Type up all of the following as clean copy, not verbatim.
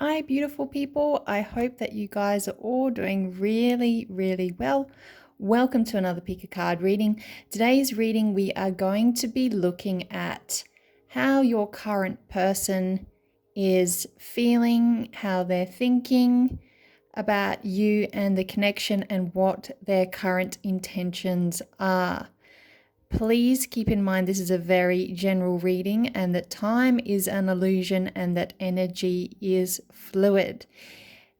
Hi, beautiful people. I hope that you guys are all doing really, really well. Welcome to another Pick a Card reading. Today's reading, we are going to be looking at how your current person is feeling, how they're thinking about you and the connection, and what their current intentions are. Please keep in mind this is a very general reading and that time is an illusion and that energy is fluid.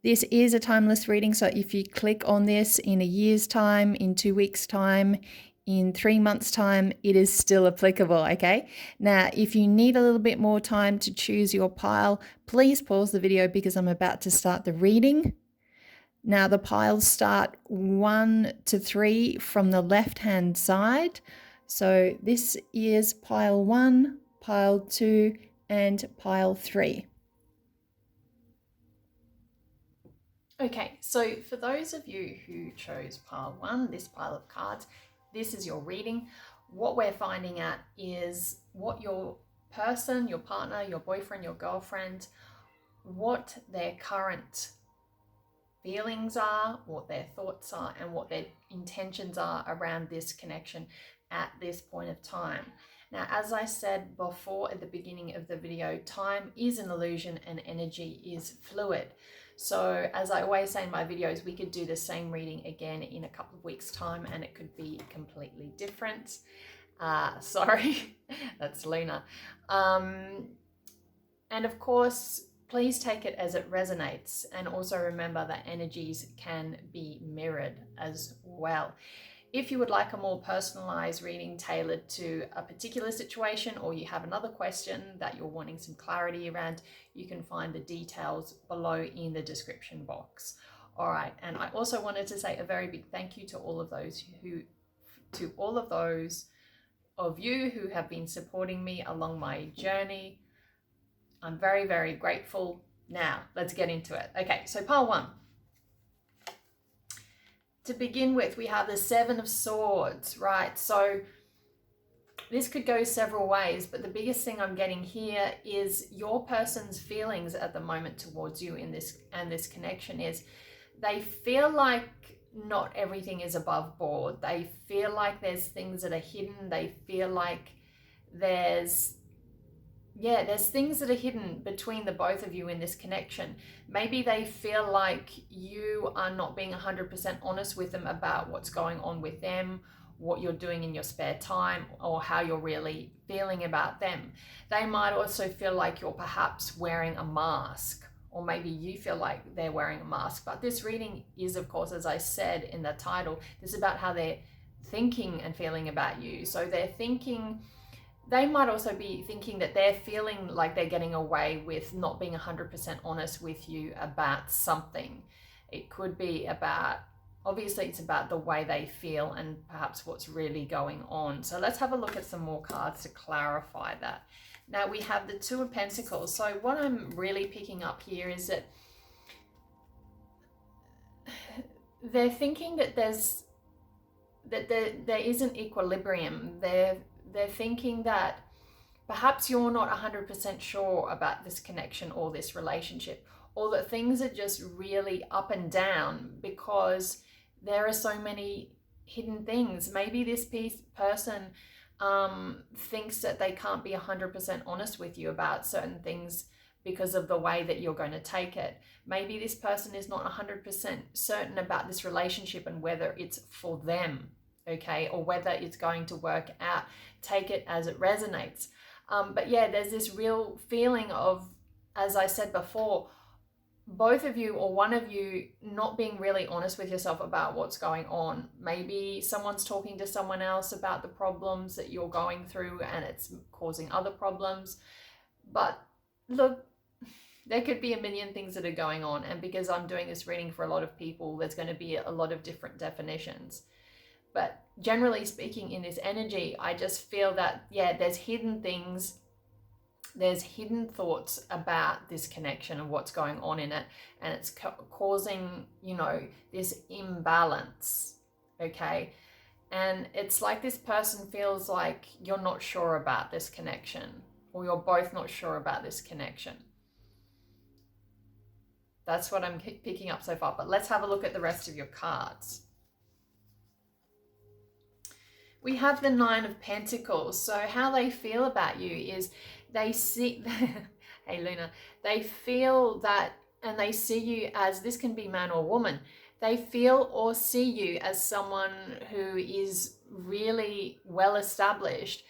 This is a timeless reading, so if you click on this in a year's time, in 2 weeks' time, in 3 months' time, it is still applicable, okay? Now, if you need a little bit more time to choose your pile, please pause the video because I'm about to start the reading. Now, the piles start 1 to 3 from the left-hand side. So this is pile 1, pile 2, and pile 3. Okay, so for those of you who chose pile 1, this pile of cards, this is your reading. What we're finding out is what your person, your partner, your boyfriend, your girlfriend, what their current feelings are, what their thoughts are, and what their intentions are around this connection at this point of time. Now, as I said before at the beginning of the video, time is an illusion and energy is fluid. So as I always say in my videos, we could do the same reading again in a couple of weeks' time and it could be completely different. Sorry, that's Luna. And of course, please take it as it resonates, and also remember that energies can be mirrored as well. If you would like a more personalized reading tailored to a particular situation, or you have another question that you're wanting some clarity around, you can find the details below in the description box. All right, and I also wanted to say a very big thank you to all of those of you who have been supporting me along my journey. I'm very, very grateful. Now, let's get into it. Okay, so pile 1. To begin with, we have the 7 of Swords, right? So this could go several ways, but the biggest thing I'm getting here is your person's feelings at the moment towards you in this, and this connection is they feel like not everything is above board. They feel like there's things that are hidden. They feel like there's things that are hidden between the both of you in this connection. Maybe they feel like you are not being 100% honest with them about what's going on with them, what you're doing in your spare time, or how you're really feeling about them. They might also feel like you're perhaps wearing a mask, or maybe you feel like they're wearing a mask. But this reading is, of course, as I said in the title, this is about how they're thinking and feeling about you. So they might also be thinking that they're feeling like they're getting away with not being 100% honest with you about something. It could be about, obviously it's about the way they feel and perhaps what's really going on. So let's have a look at some more cards to clarify that. Now we have the 2 of Pentacles. So what I'm really picking up here is that they're thinking that there isn't equilibrium. They're thinking that perhaps you're not 100% sure about this connection or this relationship, or that things are just really up and down because there are so many hidden things. Maybe this person thinks that they can't be 100% honest with you about certain things because of the way that you're going to take it. Maybe this person is not 100% certain about this relationship and whether it's for them, okay, or whether it's going to work out. Take it as it resonates. But yeah, there's this real feeling of, as I said before, both of you or one of you not being really honest with yourself about what's going on. Maybe someone's talking to someone else about the problems that you're going through and it's causing other problems. But look, there could be a million things that are going on. And because I'm doing this reading for a lot of people, there's going to be a lot of different definitions. But generally speaking, in this energy, I just feel that, yeah, there's hidden things, there's hidden thoughts about this connection and what's going on in it. And it's causing, this imbalance, okay? And it's like this person feels like you're not sure about this connection, or you're both not sure about this connection. That's what I'm picking up so far. But let's have a look at the rest of your cards. We have the Nine of Pentacles. So how they feel about you is they see, hey Luna, they feel that, and they see you as, this can be man or woman, they feel or see you as someone who is really well established.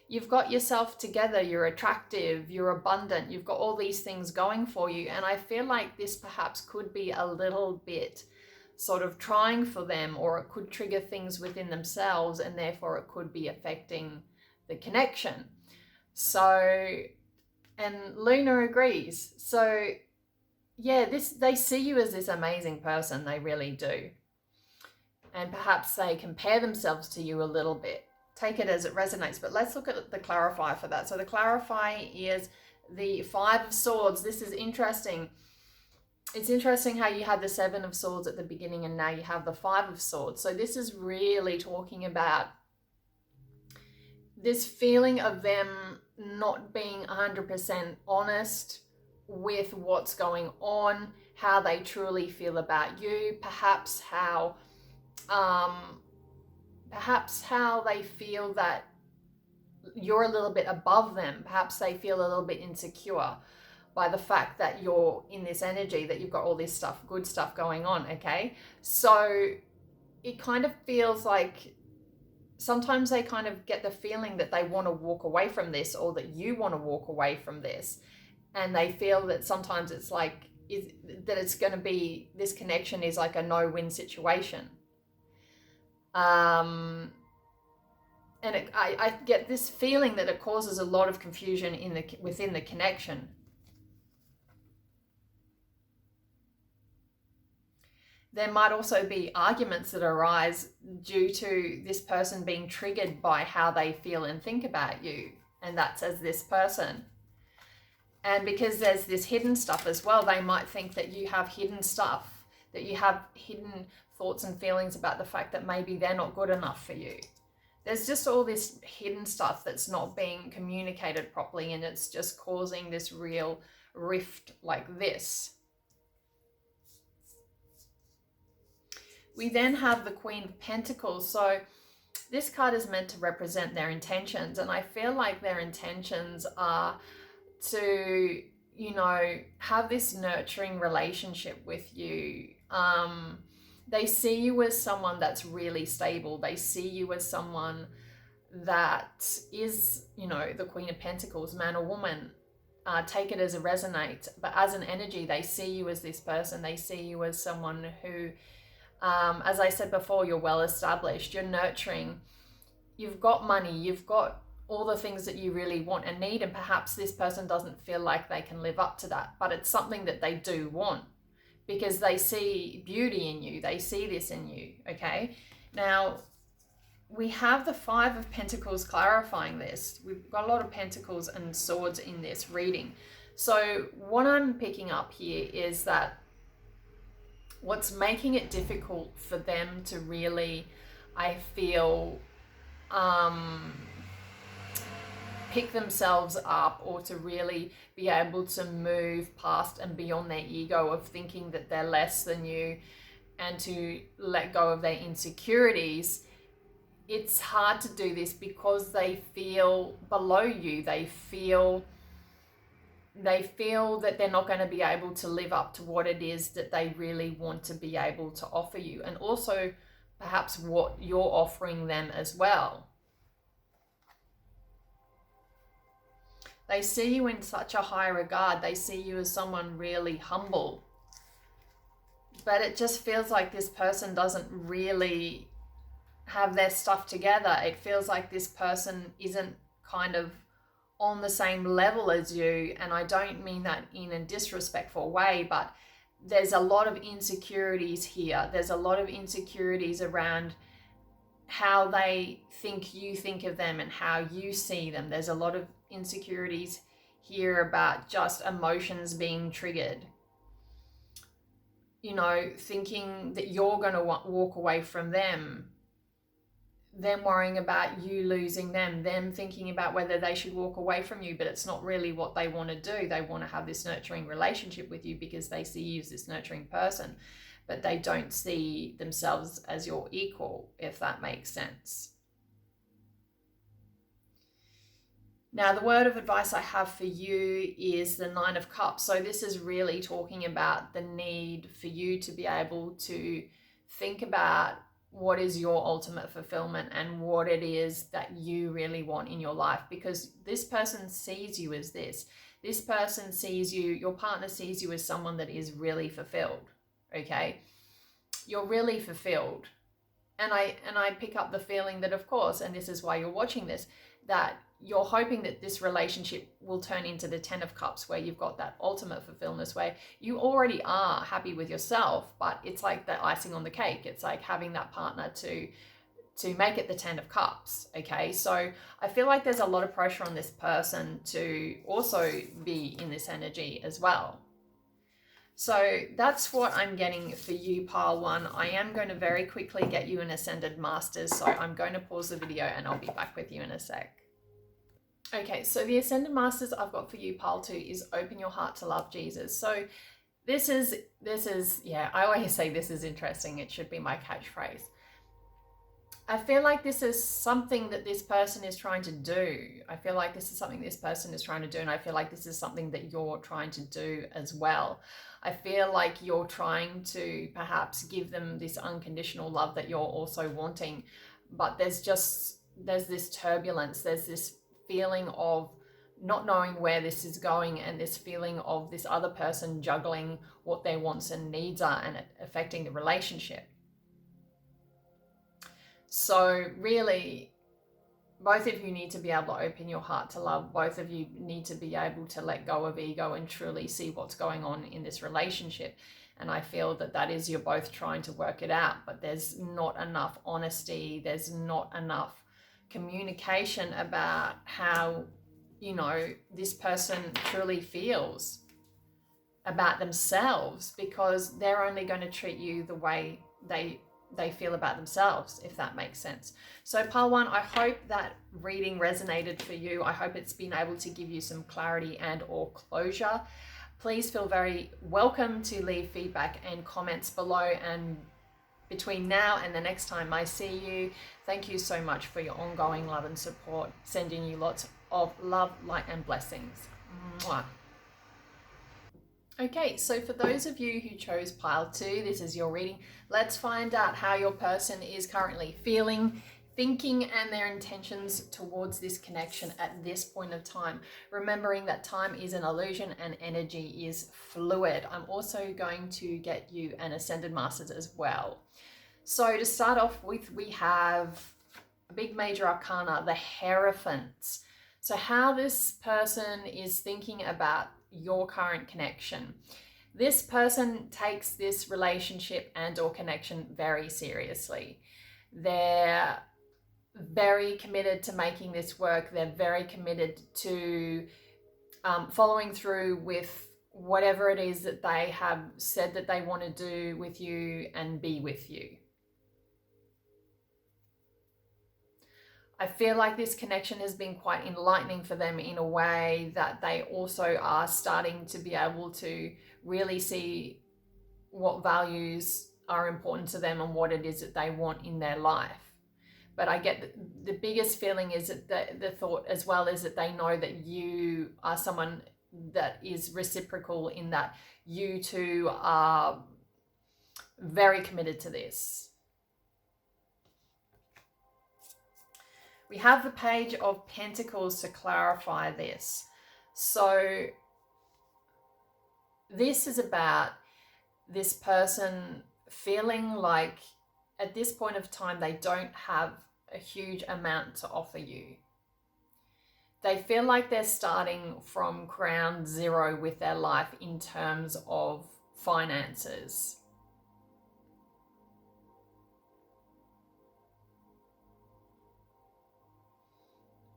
You've got yourself together, you're attractive, you're abundant, you've got all these things going for you. And I feel like this perhaps could be a little bit sort of trying for them, or it could trigger things within themselves, and therefore it could be affecting the connection. So, and Luna agrees. So yeah, they see you as this amazing person, they really do. And perhaps they compare themselves to you a little bit. Take it as it resonates. But let's look at the clarifier for that. So the clarifier is the Five of Swords. This is interesting. It's interesting how you had the Seven of Swords at the beginning and now you have the Five of Swords. So this is really talking about this feeling of them not being 100% honest with what's going on, how they truly feel about you, perhaps how they feel that you're a little bit above them. Perhaps they feel a little bit insecure by the fact that you're in this energy, that you've got all this stuff, good stuff going on, okay? So it kind of feels like sometimes they kind of get the feeling that they want to walk away from this, or that you want to walk away from this. And they feel that sometimes it's like, that it's going to be, this connection is like a no-win situation. And I get this feeling that it causes a lot of confusion within the connection. There might also be arguments that arise due to this person being triggered by how they feel and think about you, and that's as this person. And because there's this hidden stuff as well, they might think that you have hidden stuff, that you have hidden thoughts and feelings about the fact that maybe they're not good enough for you. There's just all this hidden stuff that's not being communicated properly, and it's just causing this real rift like this. We then have the Queen of Pentacles. So this card is meant to represent their intentions, and I feel like their intentions are to, you know, have this nurturing relationship with you. They see you as someone that's really stable. They see you as someone that is, you know, the Queen of Pentacles, man or woman. Take it as it resonates. But as an energy, they see you as this person. They see you as someone who, as I said before, you're well established, you're nurturing, you've got money, you've got all the things that you really want and need, and perhaps this person doesn't feel like they can live up to that, but it's something that they do want because they see beauty in you, they see this in you, okay? Now, we have the Five of Pentacles clarifying this. We've got a lot of pentacles and swords in this reading. So what I'm picking up here is that what's making it difficult for them to really, I feel, pick themselves up, or to really be able to move past and beyond their ego of thinking that they're less than you, and to let go of their insecurities. It's hard to do this because they feel below you. They feel that they're not going to be able to live up to what it is that they really want to be able to offer you, and also perhaps what you're offering them as well. They see you in such a high regard. They see you as someone really humble. But it just feels like this person doesn't really have their stuff together. It feels like this person isn't kind of on the same level as you. And I don't mean that in a disrespectful way, but there's a lot of insecurities here. There's a lot of insecurities around how they think you think of them and how you see them. There's a lot of insecurities here about just emotions being triggered. You know, thinking that you're going to walk away from them. them worrying about you losing them thinking about whether they should walk away from you, but it's not really what they want to do. They want to have this nurturing relationship with you because they see you as this nurturing person, but they don't see themselves as your equal, if that makes sense. Now, the word of advice I have for you is the Nine of Cups. So this is really talking about the need for you to be able to think about what is your ultimate fulfillment and what it is that you really want in your life, because this person sees you as this. This person sees you, your partner sees you as someone that is really fulfilled, okay? You're really fulfilled. And I pick up the feeling that, of course, and this is why you're watching this, that you're hoping that this relationship will turn into the 10 of Cups, where you've got that ultimate fulfillment, where you already are happy with yourself, but it's like the icing on the cake. It's like having that partner to make it the 10 of Cups, okay? So I feel like there's a lot of pressure on this person to also be in this energy as well. So that's what I'm getting for you, pile one. I am going to very quickly get you an Ascended Masters, so I'm going to pause the video and I'll be back with you in a sec. Okay, so the Ascended Masters I've got for you, pile two, is open your heart to love Jesus. So this is, yeah, I always say this is interesting. It should be my catchphrase. I feel like this is something that this person is trying to do. I feel like this is something this person is trying to do, and I feel like this is something that you're trying to do as well. I feel like you're trying to perhaps give them this unconditional love that you're also wanting, but there's this turbulence, there's this feeling of not knowing where this is going, and this feeling of this other person juggling what their wants and needs are and affecting the relationship. So really, both of you need to be able to open your heart to love. Both of you need to be able to let go of ego and truly see what's going on in this relationship. And I feel that that is, you're both trying to work it out, but there's not enough honesty. There's not enough communication about how, you know, this person truly feels about themselves, because they're only going to treat you the way they feel about themselves, if that makes sense. So pile one, I hope that reading resonated for you. I hope it's been able to give you some clarity and or closure. Please feel very welcome to leave feedback and comments below, and between now and the next time I see you, thank you so much for your ongoing love and support. Sending you lots of love, light and blessings. Mwah. Okay, so for those of you who chose pile two, this is your reading. Let's find out how your person is currently feeling, thinking, and their intentions towards this connection at this point of time. Remembering that time is an illusion and energy is fluid. I'm also going to get you an Ascended Masters as well. So to start off with, we have a big major arcana, the Hierophant. So how this person is thinking about your current connection. This person takes this relationship and or connection very seriously. They're very committed to making this work. They're very committed to following through with whatever it is that they have said that they want to do with you and be with you. I feel like this connection has been quite enlightening for them in a way that they also are starting to be able to really see what values are important to them and what it is that they want in their life. But I get the biggest feeling is that the thought as well is that they know that you are someone that is reciprocal, in that you two are very committed to this. We have the Page of Pentacles to clarify this. So this is about this person feeling like at this point of time they don't have a huge amount to offer you. They feel like they're starting from ground zero with their life in terms of finances.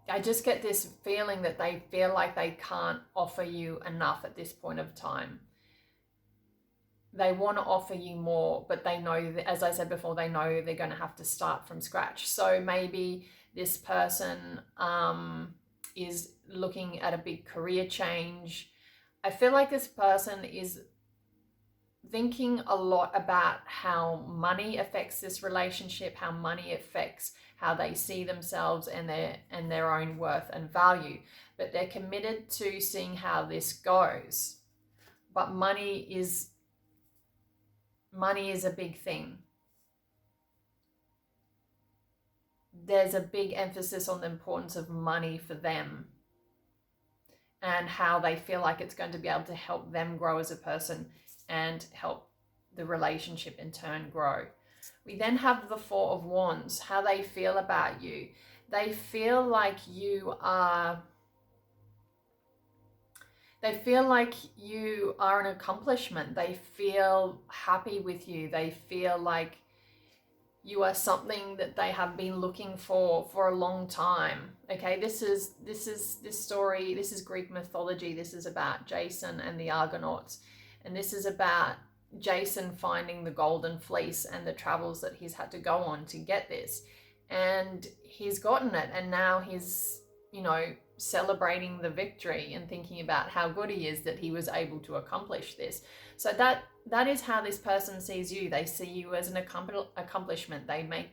I just get this feeling that they feel like they can't offer you enough at this point of time. they want to offer you more, but they know that, as I said before, they know they're going to have to start from scratch. So maybe this person is looking at a big career change. I feel like this person is thinking a lot about how money affects this relationship, how money affects how they see themselves and their own worth and value. But they're committed to seeing how this goes. But money is a big thing. There's a big emphasis on the importance of money for them and how they feel like it's going to be able to help them grow as a person and help the relationship in turn grow. We then have the Four of Wands, how they feel about you. They feel like you are an accomplishment. They feel happy with you. They feel like you are something that they have been looking for a long time. Okay, this story, this is Greek mythology. This is about Jason and the Argonauts. And this is about Jason finding the golden fleece and the travels that he's had to go on to get this. And he's gotten it. And now he's, celebrating the victory and thinking about how good he is that he was able to accomplish this. So that is how this person sees you. They see you as an accomplishment. They make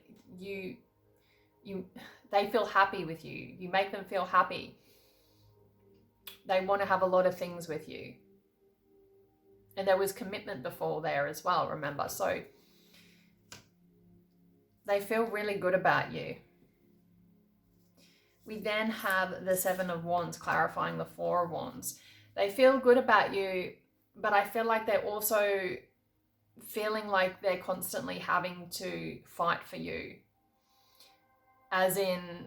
they feel happy with you. You make them feel happy. They want to have a lot of things with you. And there was commitment before there as well, remember? So they feel really good about you. We then have the Seven of Wands clarifying the Four of Wands. They feel good about you, but I feel like they're also feeling like they're constantly having to fight for you. As in,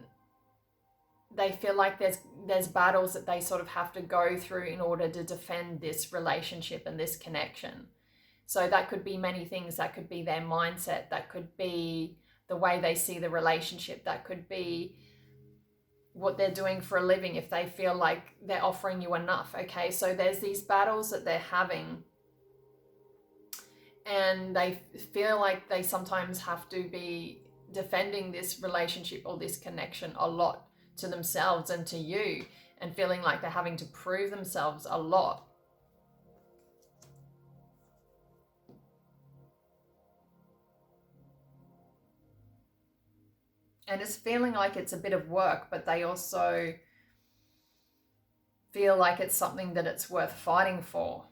they feel like there's battles that they sort of have to go through in order to defend this relationship and this connection. So that could be many things. That could be their mindset. That could be the way they see the relationship. That could be what they're doing for a living, if they feel like they're offering you enough. Okay, so there's these battles that they're having, and they feel like they sometimes have to be defending this relationship or this connection a lot to themselves and to you, and feeling like they're having to prove themselves a lot. And it's feeling like it's a bit of work, but they also feel like it's something that it's worth fighting for.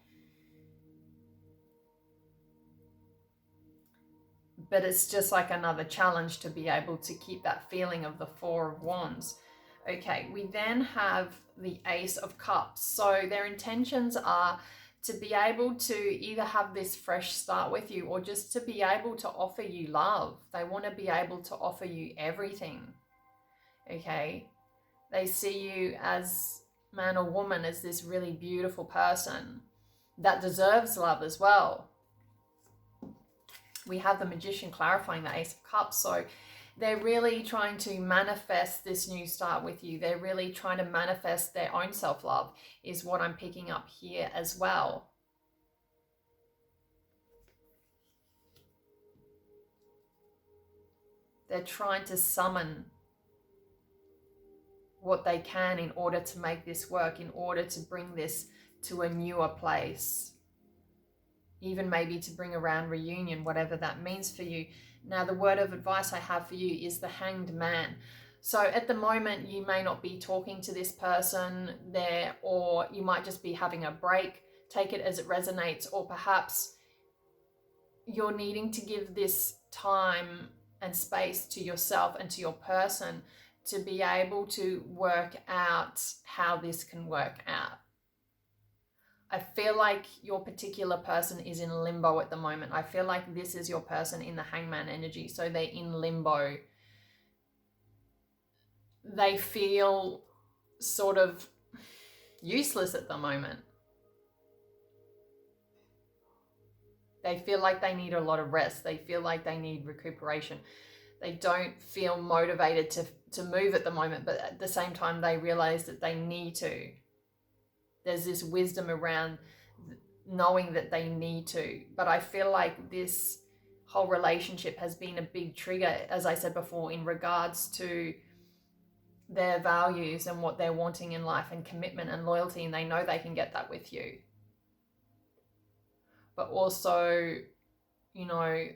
But it's just like another challenge to be able to keep that feeling of the Four of Wands. Okay, we then have the Ace of Cups. So their intentions are to be able to either have this fresh start with you or just to be able to offer you love. They want to be able to offer you everything. Okay, they see you as man or woman as this really beautiful person that deserves love as well. We have the Magician clarifying the Ace of Cups. So they're really trying to manifest this new start with you. They're really trying to manifest their own self-love, is what I'm picking up here as well. They're trying to summon what they can in order to make this work, in order to bring this to a newer place. Even maybe to bring around reunion, whatever that means for you. Now, the word of advice I have for you is the Hanged Man. So at the moment, you may not be talking to this person there, or you might just be having a break. Take it as it resonates, or perhaps you're needing to give this time and space to yourself and to your person to be able to work out how this can work out. I feel like your particular person is in limbo at the moment. I feel like this is your person in the Hangman energy. So they're in limbo. They feel sort of useless at the moment. They feel like they need a lot of rest. They feel like they need recuperation. They don't feel motivated to move at the moment, but at the same time, they realize that they need to. There's this wisdom around knowing that they need to. But I feel like this whole relationship has been a big trigger, as I said before, in regards to their values and what they're wanting in life and commitment and loyalty, and they know they can get that with you. But also, you know,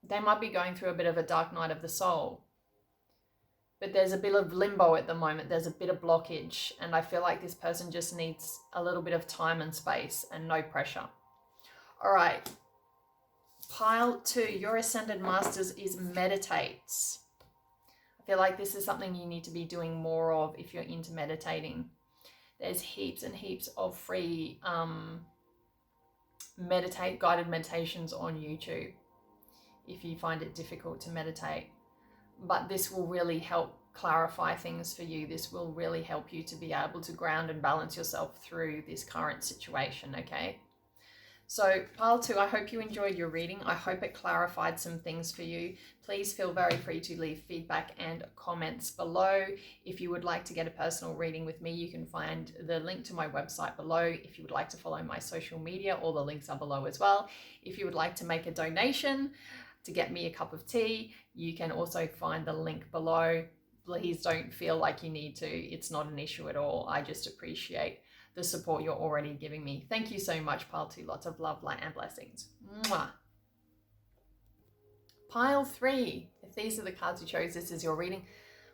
they might be going through a bit of a dark night of the soul. But there's a bit of limbo at the moment. There's a bit of blockage. And I feel like this person just needs a little bit of time and space and no pressure. All right. Pile 2, your Ascended Masters is meditates. I feel like this is something you need to be doing more of if you're into meditating. There's heaps and heaps of free guided meditations on YouTube if you find it difficult to meditate. But this will really help clarify things for you. This will really help you to be able to ground and balance yourself through this current situation, okay? So pile 2, I hope you enjoyed your reading. I hope it clarified some things for you. Please feel very free to leave feedback and comments below. If you would like to get a personal reading with me, you can find the link to my website below. If you would like to follow my social media, all the links are below as well. If you would like to make a donation to get me a cup of tea, you can also find the link below. Please don't feel like you need to. It's not an issue at all. I just appreciate the support you're already giving me. Thank you so much, pile 2. Lots of love, light, and blessings. Mwah. Pile 3, if these are the cards you chose, this is your reading.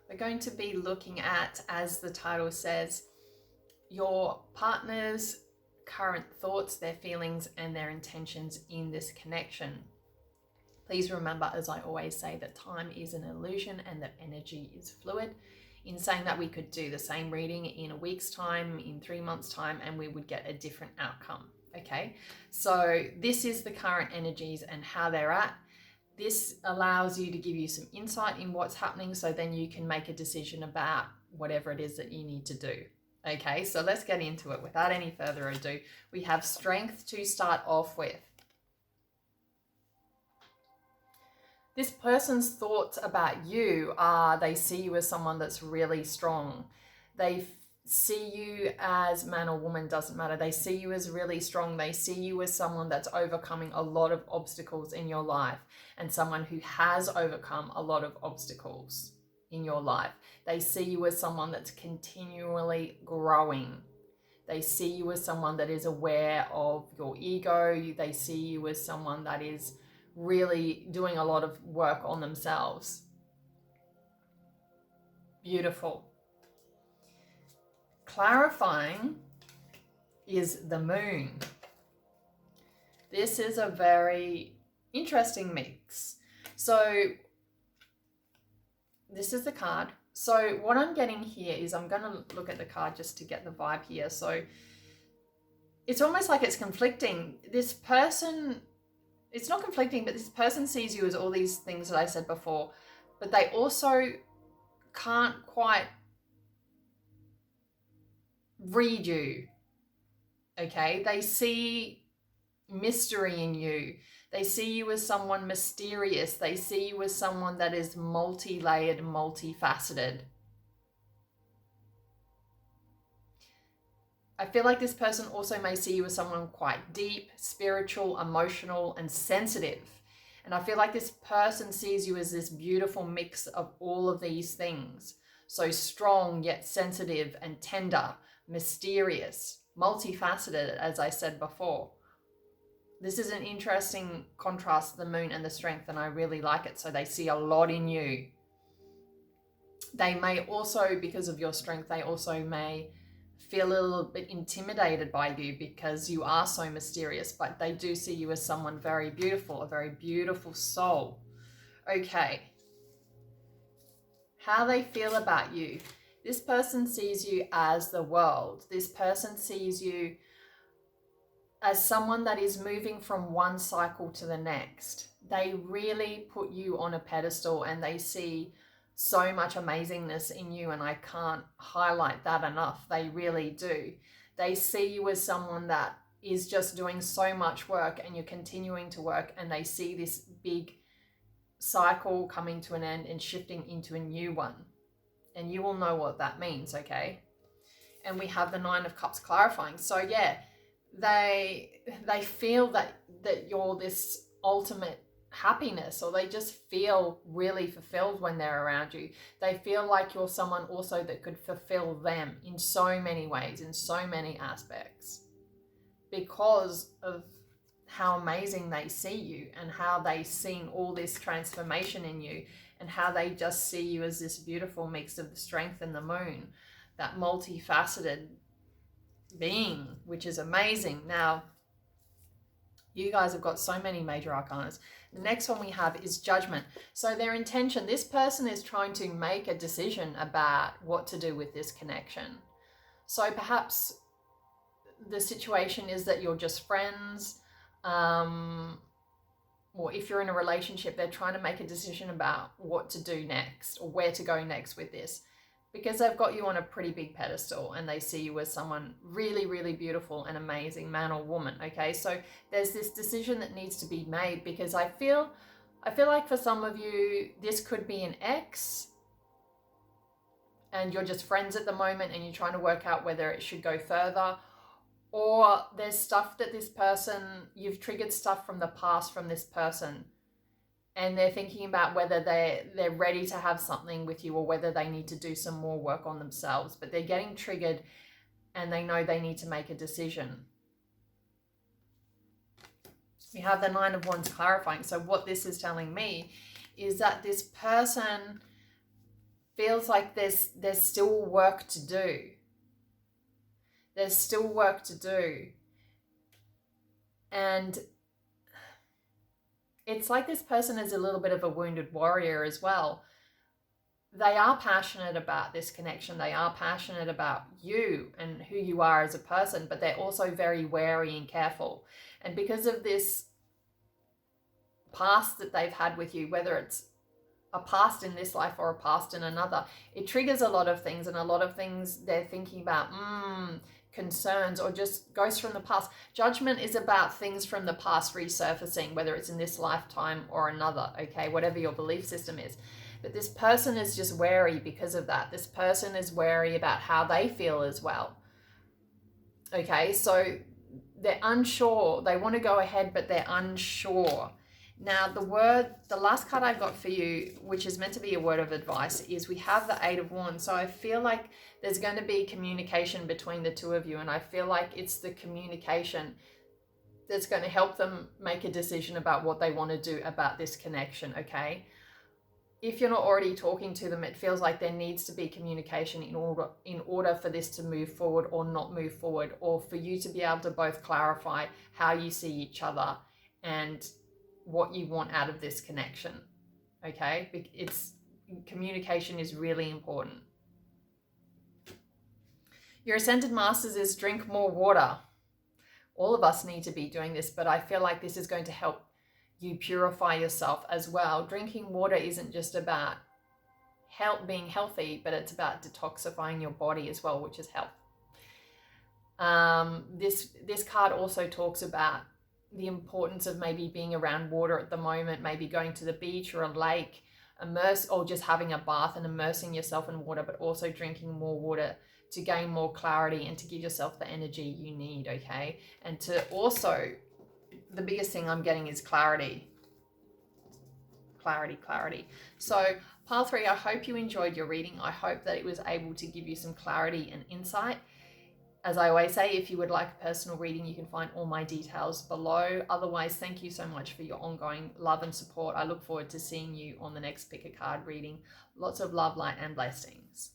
We're going to be looking at, as the title says, your partner's current thoughts, their feelings, and their intentions in this connection. Please remember, as I always say, that time is an illusion and that energy is fluid. In saying that, we could do the same reading in a week's time, in 3 months' time, and we would get a different outcome, okay? So this is the current energies and how they're at. This allows you to give you some insight in what's happening, so then you can make a decision about whatever it is that you need to do. Okay, so let's get into it. Without any further ado, we have Strength to start off with. This person's thoughts about you are they see you as someone that's really strong. They see you as man or woman, doesn't matter. They see you as really strong. They see you as someone that's overcoming a lot of obstacles in your life and someone who has overcome a lot of obstacles in your life. They see you as someone that's continually growing. They see you as someone that is aware of your ego. They see you as someone that is really doing a lot of work on themselves. Beautiful. Clarifying is the Moon. This is a very interesting mix. So this is the card. So what I'm getting here is, I'm going to look at the card just to get the vibe here. So it's almost like it's conflicting. This person, it's not conflicting, but this person sees you as all these things that I said before, but they also can't quite read you, okay? They see mystery in you. They see you as someone mysterious. They see you as someone that is multi-layered, multifaceted. I feel like this person also may see you as someone quite deep, spiritual, emotional, and sensitive. And I feel like this person sees you as this beautiful mix of all of these things. So strong, yet sensitive and tender, mysterious, multifaceted, as I said before. This is an interesting contrast, the Moon and the Strength, and I really like it. So they see a lot in you. They may also, because of your strength, they also may feel a little bit intimidated by you because you are so mysterious, but they do see you as someone very beautiful, a very beautiful soul. Okay. How they feel about you. This person sees you as the world. This person sees you as someone that is moving from one cycle to the next. They really put you on a pedestal and they see so much amazingness in you, and I can't highlight that enough. They really do. They see you as someone that is just doing so much work and you're continuing to work, and they see this big cycle coming to an end and shifting into a new one. And you will know what that means, okay? And we have the Nine of Cups clarifying. So yeah, they feel that you're this ultimate happiness, or they just feel really fulfilled when they're around you. They feel like you're someone also that could fulfill them in so many ways, in so many aspects, because of how amazing they see you and how they've seen all this transformation in you, and how they just see you as this beautiful mix of the strength and the moon, that multifaceted being, which is amazing. Now, you guys have got so many major arcanas. The next one we have is judgment. So their intention, this person is trying to make a decision about what to do with this connection. So perhaps the situation is that you're just friends, or if you're in a relationship, they're trying to make a decision about what to do next or where to go next with this, because they've got you on a pretty big pedestal and they see you as someone really, really beautiful and amazing, man or woman. Okay, so there's this decision that needs to be made, because I feel like for some of you, this could be an ex and you're just friends at the moment and you're trying to work out whether it should go further. Or there's stuff that this person, you've triggered stuff from the past from this person, and they're thinking about whether they're ready to have something with you, or whether they need to do some more work on themselves. But they're getting triggered and they know they need to make a decision. We have the Nine of Wands clarifying. So what this is telling me is that this person feels like there's still work to do. There's still work to do. And it's like this person is a little bit of a wounded warrior as well. They are passionate about this connection. They are passionate about you and who you are as a person, but they're also very wary and careful. And because of this past that they've had with you, whether it's a past in this life or a past in another, it triggers a lot of things, and a lot of things they're thinking about, concerns, or just ghosts from the past. Judgment is about things from the past resurfacing, whether it's in this lifetime or another, okay, whatever your belief system is. But this person is just wary because of that. This person is wary about how they feel as well. Okay, so they're unsure. They want to go ahead, but they're unsure. Now, the last card I got for you, which is meant to be a word of advice, is we have the Eight of Wands. So I feel like there's going to be communication between the two of you, and I feel like it's the communication that's going to help them make a decision about what they want to do about this connection, okay? If you're not already talking to them, it feels like there needs to be communication in order for this to move forward or not move forward, or for you to be able to both clarify how you see each other and what you want out of this connection, okay? Communication is really important. Your Ascended Masters is drink more water. All of us need to be doing this, but I feel like this is going to help you purify yourself as well. Drinking water isn't just about being healthy, but it's about detoxifying your body as well, which is health. This card also talks about the importance of maybe being around water at the moment, maybe going to the beach or a lake, or just having a bath and immersing yourself in water, but also drinking more water to gain more clarity and to give yourself the energy you need, okay? And to also, the biggest thing I'm getting is clarity. Clarity. So pile 3, I hope you enjoyed your reading. I hope that it was able to give you some clarity and insight. As I always say, if you would like a personal reading, you can find all my details below. Otherwise, thank you so much for your ongoing love and support. I look forward to seeing you on the next Pick a Card reading. Lots of love, light, and blessings.